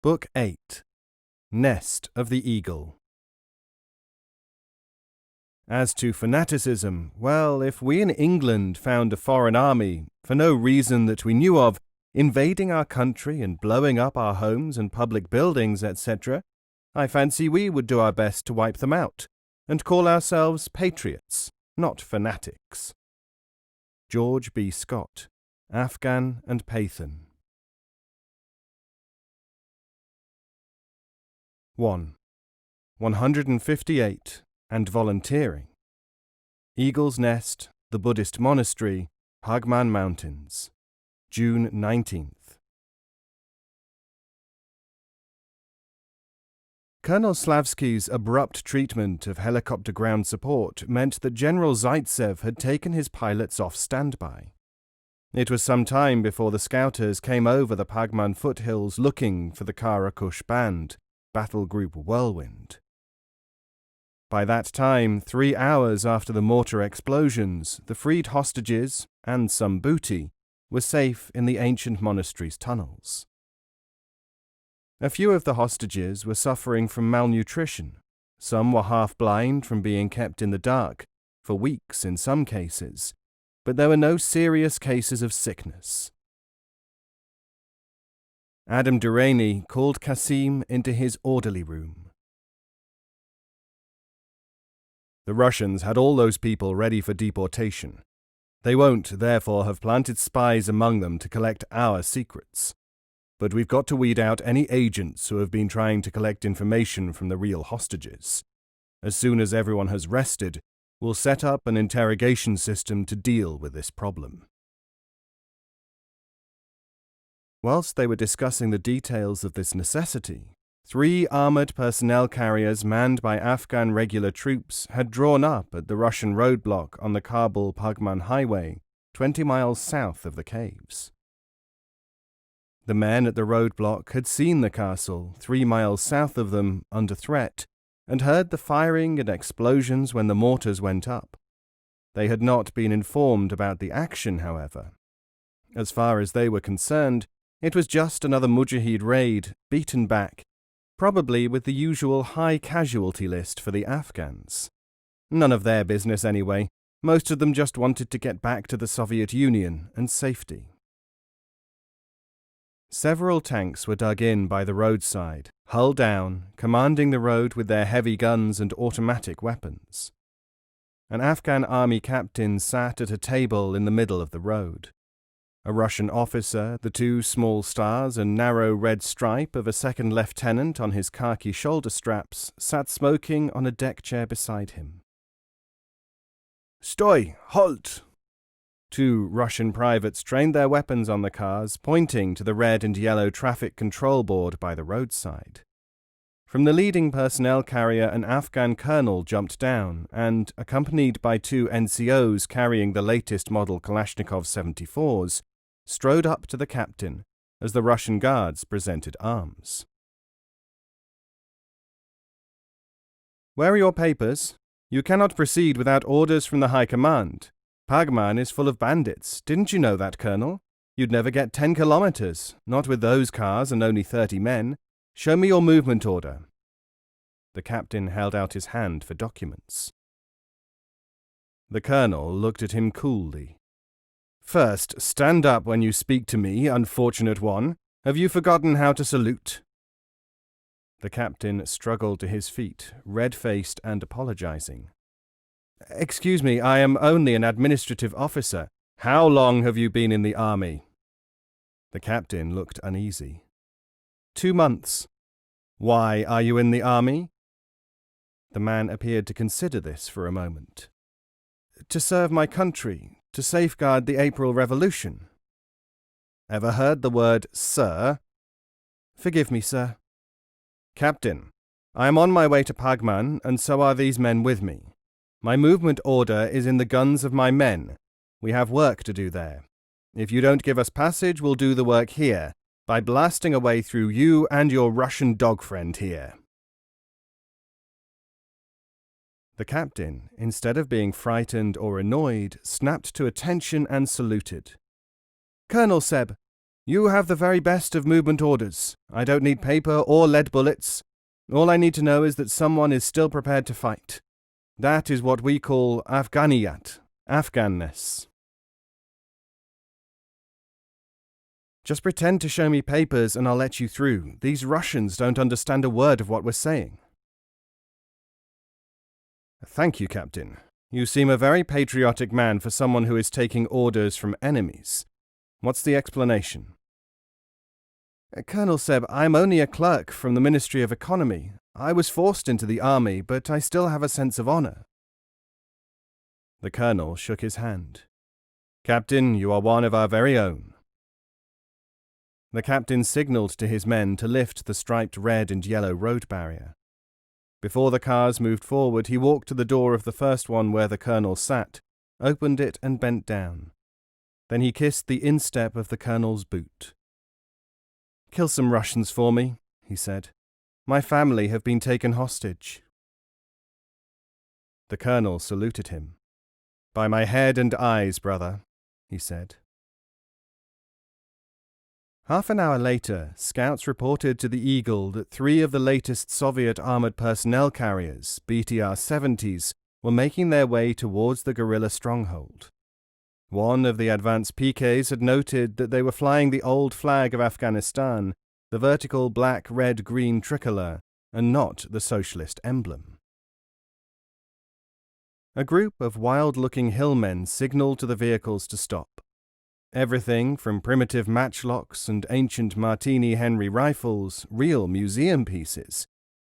Book 8. Nest of the Eagle. As to fanaticism, well, if we in England found a foreign army, for no reason that we knew of, invading our country and blowing up our homes and public buildings, etc., I fancy we would do our best to wipe them out, and call ourselves patriots, not fanatics. George B. Scott, Afghan and Pathan. 1. 158 and volunteering. Eagle's Nest, the Buddhist Monastery, Pagman Mountains, June 19th. Colonel Slavsky's abrupt treatment of helicopter ground support meant that General Zaitsev had taken his pilots off standby. It was some time before the scouters came over the Pagman foothills looking for the Kush band, Battle Group Whirlwind. By that time, 3 hours after the mortar explosions, the freed hostages, and some booty, were safe in the ancient monastery's tunnels. A few of the hostages were suffering from malnutrition. Some were half-blind from being kept in the dark, for weeks in some cases, but there were no serious cases of sickness. Adam Durrani called Qasim into his orderly room. The Russians had all those people ready for deportation. They won't, therefore, have planted spies among them to collect our secrets. But we've got to weed out any agents who have been trying to collect information from the real hostages. As soon as everyone has rested, we'll set up an interrogation system to deal with this problem. Whilst they were discussing the details of this necessity, 3 armoured personnel carriers manned by Afghan regular troops had drawn up at the Russian roadblock on the Kabul-Pagman highway, 20 miles south of the caves. The men at the roadblock had seen the castle, 3 miles south of them, under threat, and heard the firing and explosions when the mortars went up. They had not been informed about the action, however. As far as they were concerned, it was just another Mujahid raid, beaten back, probably with the usual high casualty list for the Afghans. None of their business anyway. Most of them just wanted to get back to the Soviet Union and safety. Several tanks were dug in by the roadside, hull down, commanding the road with their heavy guns and automatic weapons. An Afghan army captain sat at a table in the middle of the road. A Russian officer, the 2 small stars and narrow red stripe of a second lieutenant on his khaki shoulder straps, sat smoking on a deck chair beside him. "Stoi! Halt!" 2 Russian privates trained their weapons on the cars, pointing to the red and yellow traffic control board by the roadside. From the leading personnel carrier, an Afghan colonel jumped down and, accompanied by 2 NCOs carrying the latest model Kalashnikov 74s, strode up to the captain as the Russian guards presented arms. "Where are your papers? You cannot proceed without orders from the High Command. Pagman is full of bandits. Didn't you know that, Colonel? You'd never get 10 kilometers, not with those cars and only 30 men. Show me your movement order." The captain held out his hand for documents. The colonel looked at him coolly. "First, stand up when you speak to me, unfortunate one. Have you forgotten how to salute?" The captain struggled to his feet, red-faced and apologizing. "Excuse me, I am only an administrative officer. How long have you been in the army?" The captain looked uneasy. 2 months. "Why are you in the army?" The man appeared to consider this for a moment. "To serve my country, to safeguard the April Revolution." "Ever heard the word sir?" "Forgive me, sir." "Captain, I am on my way to Pagman, and so are these men with me. My movement order is in the guns of my men. We have work to do there. If you don't give us passage, we'll do the work here, by blasting a way through you and your Russian dog friend here." The captain, instead of being frightened or annoyed, snapped to attention and saluted. "Colonel Seb, You have the very best of movement orders. I don't need paper or lead bullets. All I need to know is that someone is still prepared to fight. That is what we call Afghaniyat, Afghanness. Just pretend to show me papers and I'll let you through. These Russians don't understand a word of what we're saying. Thank you, Captain. You seem a very patriotic man for someone who is taking orders from enemies. What's the explanation? Colonel Seb, I'm only a clerk from the Ministry of Economy. I was forced into the army, but I still have a sense of honor. The colonel shook his hand. Captain, you are one of our very own. The captain signalled to his men to lift the striped red and yellow road barrier. Before the cars moved forward, he walked to the door of the first one where the colonel sat, opened it and bent down. Then he kissed the instep of the colonel's boot. Kill some Russians for me, he said. My family have been taken hostage. The colonel saluted him. By my head and eyes, brother, he said. Half an hour later, scouts reported to the Eagle that 3 of the latest Soviet armoured personnel carriers, BTR-70s, were making their way towards the guerrilla stronghold. One of the advanced PKs had noted that they were flying the old flag of Afghanistan, the vertical black-red-green tricolour, and not the socialist emblem. A group of wild-looking hillmen signalled to the vehicles to stop. Everything from primitive matchlocks and ancient Martini Henry rifles, real museum pieces,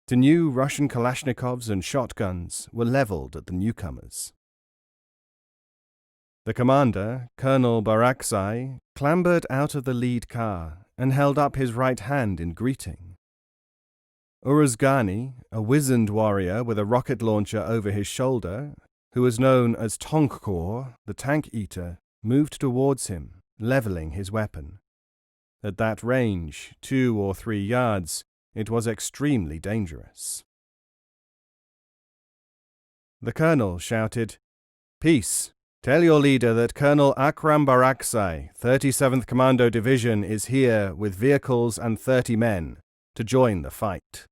to new Russian Kalashnikovs and shotguns were levelled at the newcomers. The commander, Colonel Baraksai, clambered out of the lead car and held up his right hand in greeting. Uruzgani, a wizened warrior with a rocket launcher over his shoulder, who was known as Tonkor, the tank eater, moved towards him, levelling his weapon. At that range, 2 or 3 yards, it was extremely dangerous. The colonel shouted, Peace! Tell your leader that Colonel Akram Baraksai, 37th Commando Division, is here with vehicles and 30 men to join the fight.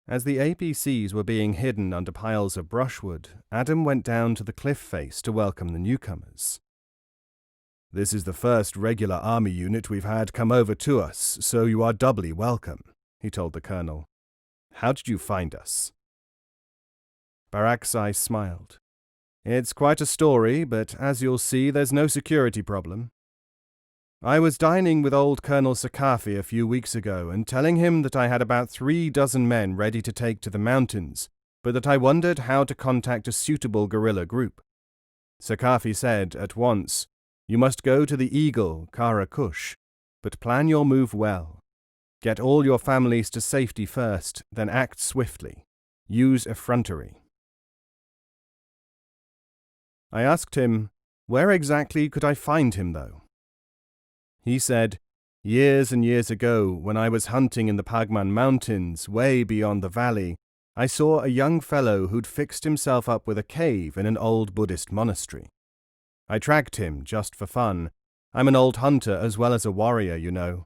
As the APCs were being hidden under piles of brushwood, Adam went down to the cliff face to welcome the newcomers. This is the first regular army unit we've had come over to us, so you are doubly welcome, he told the colonel. How did you find us? Baraksai smiled. It's quite a story, but as you'll see, there's no security problem. I was dining with old Colonel Sakafi a few weeks ago and telling him that I had about 3 dozen men ready to take to the mountains, but that I wondered how to contact a suitable guerrilla group. Sakafi said at once, You must go to the Eagle, Kara Kush, but plan your move well. Get all your families to safety first, then act swiftly. Use effrontery. I asked him, where exactly could I find him, though? He said, years and years ago, when I was hunting in the Pagman Mountains, way beyond the valley, I saw a young fellow who'd fixed himself up with a cave in an old Buddhist monastery. I tracked him just for fun. I'm an old hunter as well as a warrior, you know.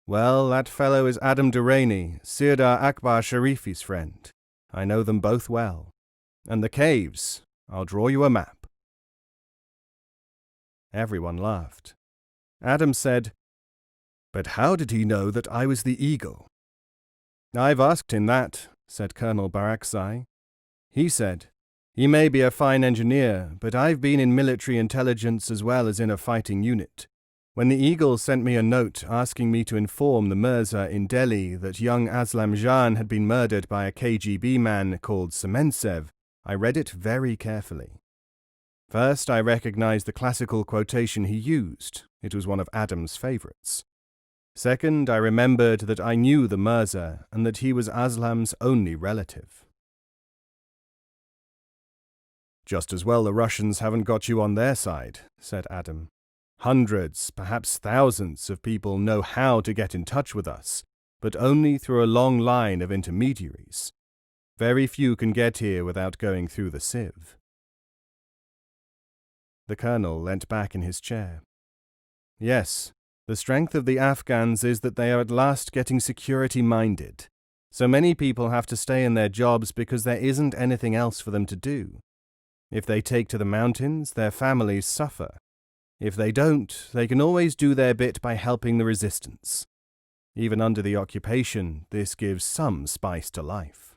Well, that fellow is Adam Durrani, Sirdar Akbar Sharifi's friend. I know them both well. And the caves, I'll draw you a map. Everyone laughed. Adam said, But how did he know that I was the Eagle? I've asked him that, said Colonel Baraksai. He said, He may be a fine engineer, but I've been in military intelligence as well as in a fighting unit. When the Eagle sent me a note asking me to inform the Mirza in Delhi that young Aslam Jan had been murdered by a KGB man called Sementsev, I read it very carefully. First, I recognized the classical quotation he used. It was one of Adam's favorites. Second, I remembered that I knew the Mirza and that he was Aslam's only relative. Just as well the Russians haven't got you on their side, said Adam. Hundreds, perhaps thousands of people know how to get in touch with us, but only through a long line of intermediaries. Very few can get here without going through the sieve. The colonel leant back in his chair. Yes, the strength of the Afghans is that they are at last getting security-minded. So many people have to stay in their jobs because there isn't anything else for them to do. If they take to the mountains, their families suffer. If they don't, they can always do their bit by helping the resistance. Even under the occupation, this gives some spice to life.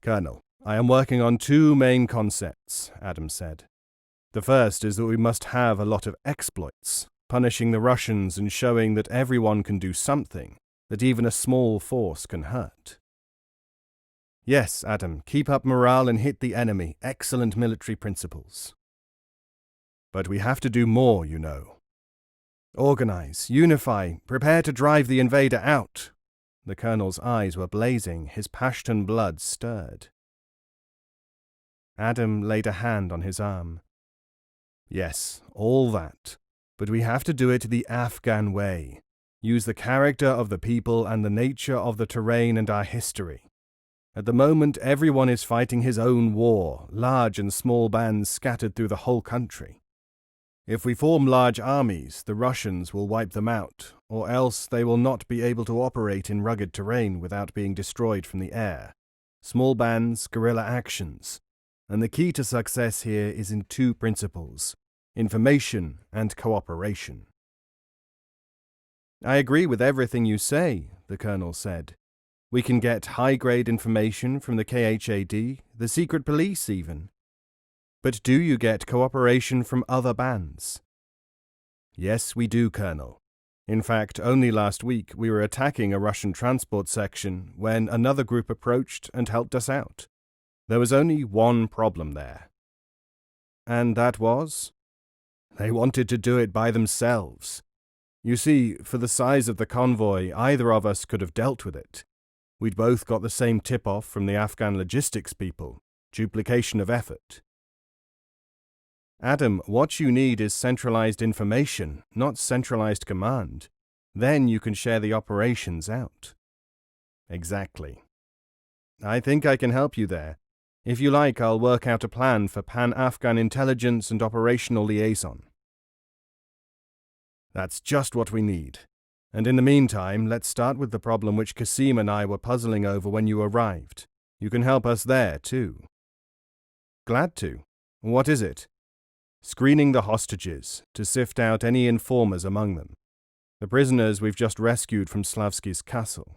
Colonel, I am working on two main concepts, Adam said. The first is that we must have a lot of exploits, punishing the Russians and showing that everyone can do something, that even a small force can hurt. Yes, Adam, keep up morale and hit the enemy. Excellent military principles. But we have to do more, you know. Organize, unify, prepare to drive the invader out. The colonel's eyes were blazing, his Pashtun blood stirred. Adam laid a hand on his arm. Yes, all that. But we have to do it the Afghan way. Use the character of the people and the nature of the terrain and our history. At the moment, everyone is fighting his own war, large and small bands scattered through the whole country. If we form large armies, the Russians will wipe them out, or else they will not be able to operate in rugged terrain without being destroyed from the air. Small bands, guerrilla actions. And the key to success here is in two principles: information and cooperation. I agree with everything you say, the colonel said. We can get high-grade information from the KHAD, the secret police even. But do you get cooperation from other bands? Yes, we do, Colonel. In fact, only last week we were attacking a Russian transport section when another group approached and helped us out. There was only one problem there. And that was? They wanted to do it by themselves. You see, for the size of the convoy, either of us could have dealt with it. We'd both got the same tip-off from the Afghan logistics people. Duplication of effort. Adam, what you need is centralized information, not centralized command. Then you can share the operations out. Exactly. I think I can help you there. If you like, I'll work out a plan for Pan-Afghan intelligence and operational liaison. That's just what we need. And in the meantime, let's start with the problem which Kasim and I were puzzling over when you arrived. You can help us there, too. Glad to. What is it? Screening the hostages, to sift out any informers among them. The prisoners we've just rescued from Slavsky's castle.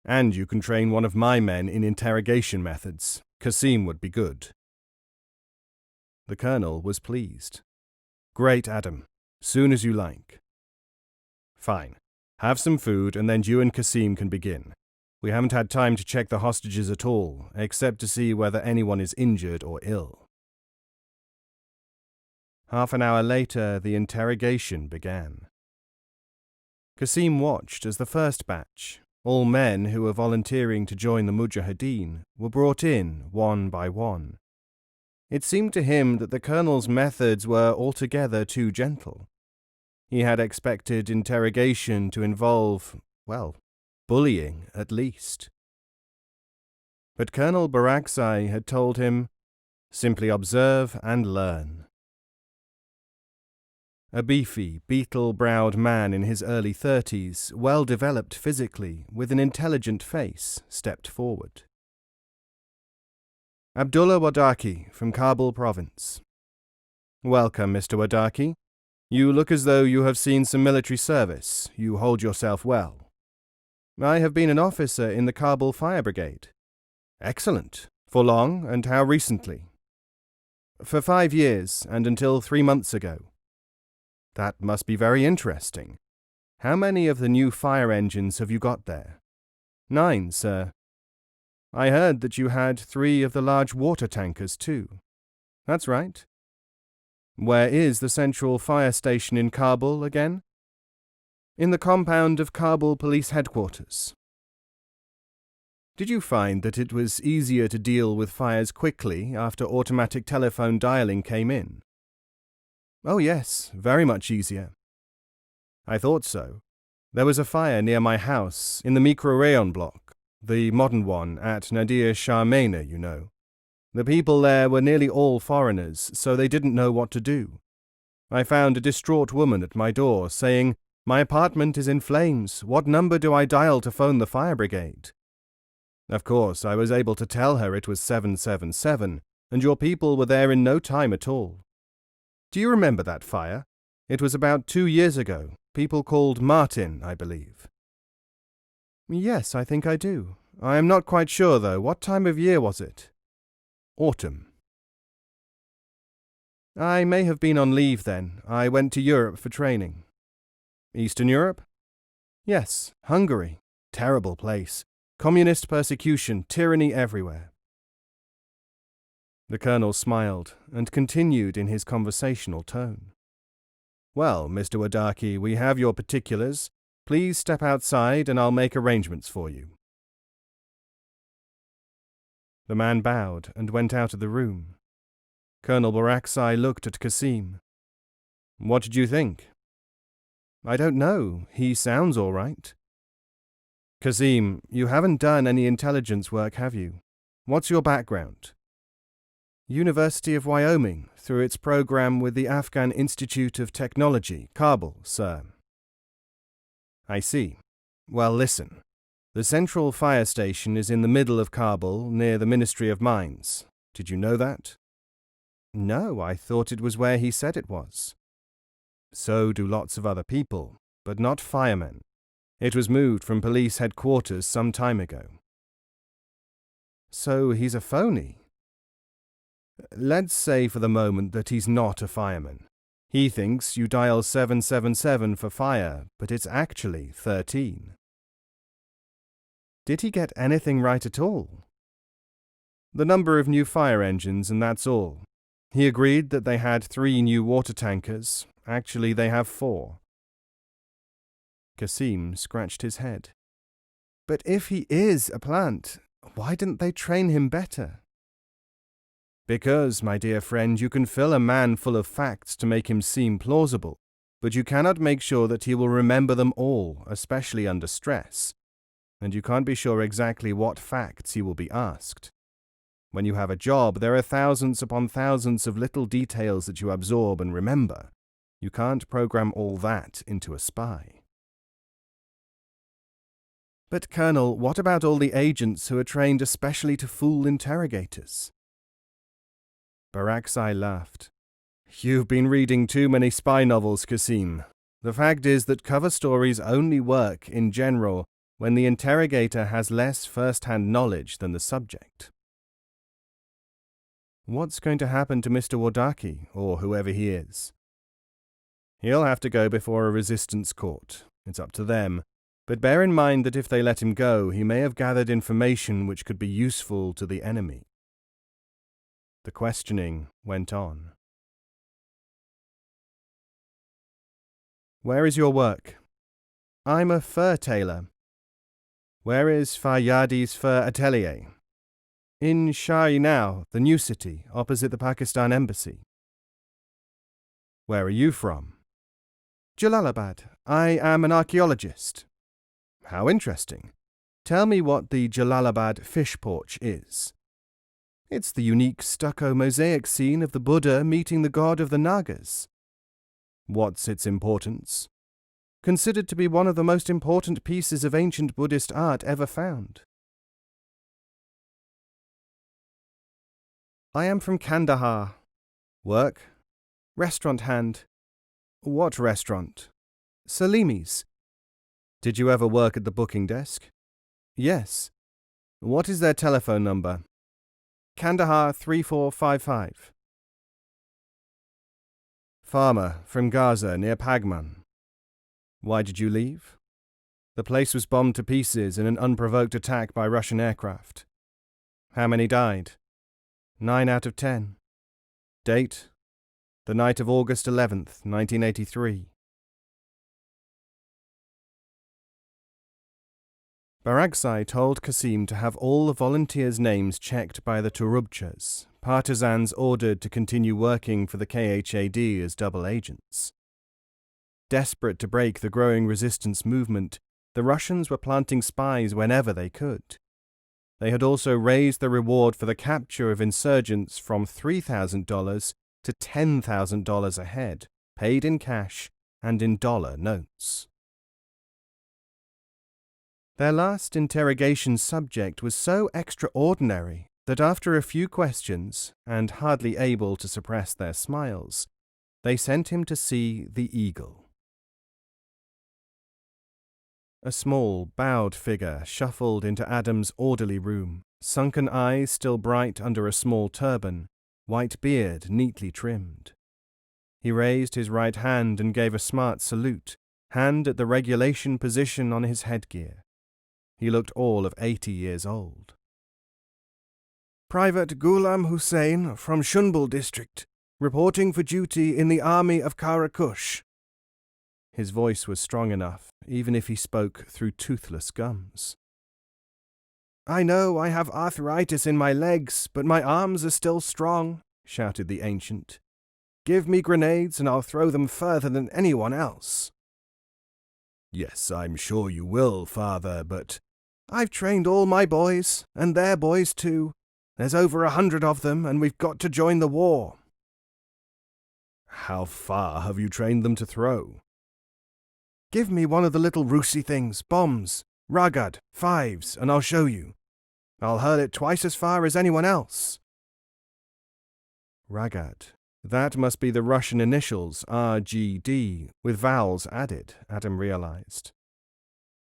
And you can train one of my men in interrogation methods. Kasim would be good. The colonel was pleased. Great, Adam. Soon as you like. Fine. Have some food, and then you and Kasim can begin. We haven't had time to check the hostages at all, except to see whether anyone is injured or ill. Half an hour later, the interrogation began. Kasim watched as the first batch, all men who were volunteering to join the Mujahideen, were brought in one by one. It seemed to him that the colonel's methods were altogether too gentle. He had expected interrogation to involve, well, bullying at least. But Colonel Barakzai had told him, simply observe and learn. A beefy, beetle-browed man in his early 30s, well-developed physically, with an intelligent face, stepped forward. Abdullah Wadaki, from Kabul province. Welcome, Mr. Wadaki. You look as though you have seen some military service. You hold yourself well. I have been an officer in the Kabul Fire Brigade. Excellent. For long, and how recently? For 5 years, and until 3 months ago. That must be very interesting. How many of the new fire engines have you got there? 9, sir. I heard that you had 3 of the large water tankers, too. That's right. Where is the central fire station in Kabul again? In the compound of Kabul Police Headquarters. Did you find that it was easier to deal with fires quickly after automatic telephone dialing came in? Oh yes, very much easier. I thought so. There was a fire near my house, in the microrayon block, the modern one at Nadir Shah Mena, you know. The people there were nearly all foreigners, so they didn't know what to do. I found a distraught woman at my door saying, "My apartment is in flames. What number do I dial to phone the fire brigade?" Of course, I was able to tell her it was 777, and your people were there in no time at all. Do you remember that fire? It was about 2 years ago. People called Martin, I believe. Yes, I think I do. I am not quite sure, though. What time of year was it? Autumn. I may have been on leave then. I went to Europe for training. Eastern Europe? Yes, Hungary. Terrible place. Communist persecution, tyranny everywhere. The colonel smiled and continued in his conversational tone. Well, Mr. Wadaki, we have your particulars. Please step outside and I'll make arrangements for you. The man bowed and went out of the room. Colonel Baraksai looked at Kasim. What did you think? I don't know. He sounds all right. Kasim, you haven't done any intelligence work, have you? What's your background? University of Wyoming, through its program with the Afghan Institute of Technology, Kabul, sir. I see. Well, listen. The central fire station is in the middle of Kabul, near the Ministry of Mines. Did you know that? No, I thought it was where he said it was. So do lots of other people, but not firemen. It was moved from police headquarters some time ago. So he's a phony. Let's say for the moment that he's not a fireman. He thinks you dial 777 for fire, but it's actually 13. Did he get anything right at all? The number of new fire engines, and that's all. He agreed that they had 3 new water tankers. Actually, they have 4. Kasim scratched his head. But if he is a plant, why didn't they train him better? Because, my dear friend, you can fill a man full of facts to make him seem plausible, but you cannot make sure that he will remember them all, especially under stress. And you can't be sure exactly what facts he will be asked. When you have a job, there are thousands upon thousands of little details that you absorb and remember. You can't program all that into a spy. But, Colonel, what about all the agents who are trained especially to fool interrogators? Baraksai laughed. You've been reading too many spy novels, Kasim. The fact is that cover stories only work, in general, when the interrogator has less first-hand knowledge than the subject. What's going to happen to Mr. Wadaki, or whoever he is? He'll have to go before a resistance court. It's up to them. But bear in mind that if they let him go, he may have gathered information which could be useful to the enemy. The questioning went on. Where is your work? I'm a fur tailor. Where is Faryadi's fur atelier? In Shah-e-Nau, the new city, opposite the Pakistan embassy. Where are you from? Jalalabad. I am an archaeologist. How interesting. Tell me what the Jalalabad fish porch is. It's the unique stucco mosaic scene of the Buddha meeting the god of the Nagas. What's its importance? Considered to be one of the most important pieces of ancient Buddhist art ever found. I am from Kandahar. Work? Restaurant hand. What restaurant? Salimi's. Did you ever work at the booking desk? Yes. What is their telephone number? Kandahar 3455. Farmer from Gaza near Pagman. Why did you leave? The place was bombed to pieces in an unprovoked attack by Russian aircraft. How many died? 9 out of 10. Date? The night of August 11th, 1983. Baraksai told Kasim to have all the volunteers' names checked by the Turubchas, partisans ordered to continue working for the KHAD as double agents. Desperate to break the growing resistance movement, the Russians were planting spies whenever they could. They had also raised the reward for the capture of insurgents from $3,000 to $10,000 a head, paid in cash and in dollar notes. Their last interrogation subject was so extraordinary that after a few questions, and hardly able to suppress their smiles, they sent him to see the eagle. A small, bowed figure shuffled into Adam's orderly room, sunken eyes still bright under a small turban, white beard neatly trimmed. He raised his right hand and gave a smart salute, hand at the regulation position on his headgear. He looked all of 80 years old. Private Ghulam Hussain from Shunbul district, reporting for duty in the army of Kush. His voice was strong enough, even if he spoke through toothless gums. I know I have arthritis in my legs, but my arms are still strong, shouted the ancient. Give me grenades and I'll throw them further than anyone else. Yes, I'm sure you will, father, but I've trained all my boys, and their boys too. There's over 100 of them, and we've got to join the war. How far have you trained them to throw? Give me one of the little roosy things, bombs, ragad, fives, and I'll show you. I'll hurl it twice as far as anyone else. Ragad. That must be the Russian initials RGD, with vowels added, Adam realized.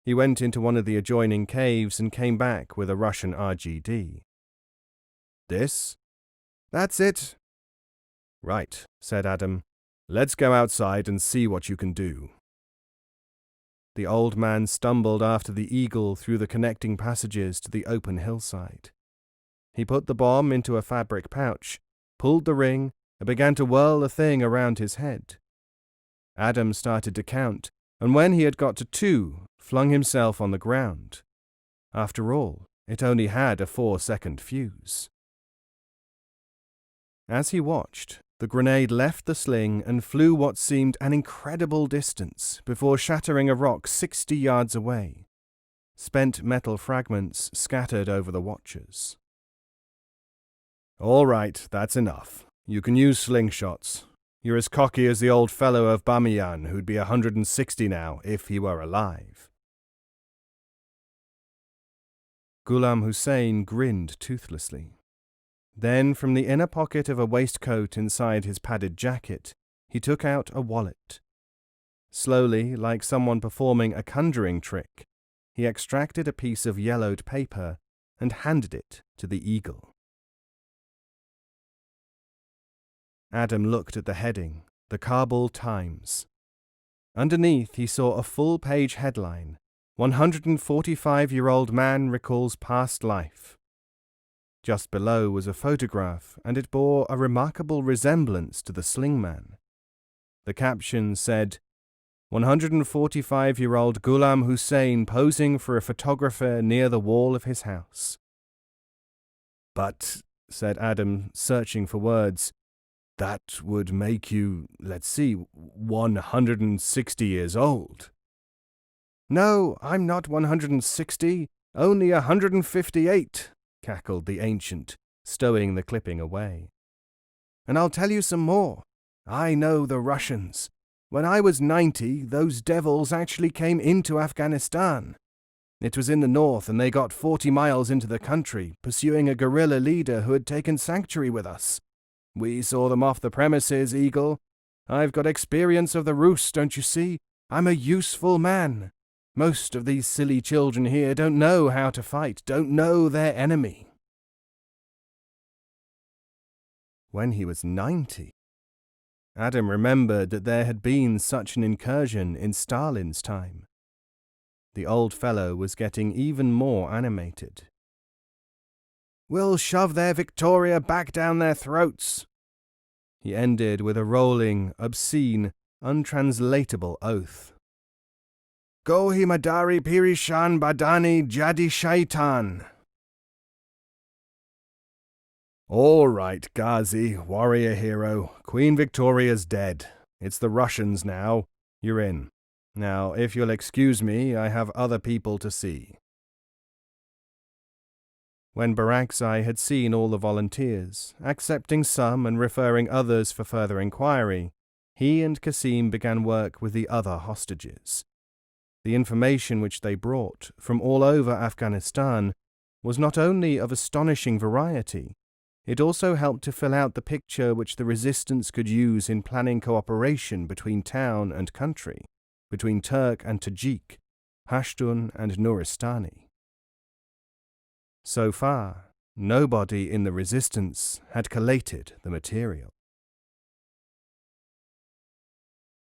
He went into one of the adjoining caves and came back with a Russian RGD. This? That's it. Right, said Adam. Let's go outside and see what you can do. The old man stumbled after the eagle through the connecting passages to the open hillside. He put the bomb into a fabric pouch, pulled the ring, and began to whirl the thing around his head. Adam started to count, and when he had got to 2, flung himself on the ground. After all, it only had a 4-second fuse. As he watched, the grenade left the sling and flew what seemed an incredible distance before shattering a rock 60 yards away. Spent metal fragments scattered over the watchers. All right, that's enough. You can use slingshots. You're as cocky as the old fellow of Bamiyan, who'd be 160 now if he were alive. Ghulam Hussain grinned toothlessly. Then, from the inner pocket of a waistcoat inside his padded jacket, he took out a wallet. Slowly, like someone performing a conjuring trick, he extracted a piece of yellowed paper and handed it to the eagle. Adam looked at the heading, the Kabul Times. Underneath he saw a full-page headline, 145-year-old man recalls past life. Just below was a photograph, and it bore a remarkable resemblance to the slingman. The caption said, 145-year-old Ghulam Hussain posing for a photographer near the wall of his house. But, said Adam, searching for words, that would make you, 160 years old. No, I'm not 160, only 158, cackled the ancient, stowing the clipping away. And I'll tell you some more. I know the Russians. When I was 90, those devils actually came into Afghanistan. It was in the north, and they got 40 miles into the country, pursuing a guerrilla leader who had taken sanctuary with us. We saw them off the premises, Eagle. I've got experience of the roost, don't you see? I'm a useful man. Most of these silly children here don't know how to fight, don't know their enemy. When he was 90, Adam remembered that there had been such an incursion in Stalin's time. The old fellow was getting even more animated. We'll shove their Victoria back down their throats. He ended with a rolling, obscene, untranslatable oath. Gohi Madari Pirishan Badani Jadi Shaitan. All right, Ghazi, warrior hero. Queen Victoria's dead. It's the Russians now. You're in. Now, if you'll excuse me, I have other people to see. When Barakzai had seen all the volunteers, accepting some and referring others for further inquiry, he and Qasim began work with the other hostages. The information which they brought from all over Afghanistan was not only of astonishing variety, it also helped to fill out the picture which the resistance could use in planning cooperation between town and country, between Turk and Tajik, Pashtun and Nuristani. So far, nobody in the resistance had collated the material.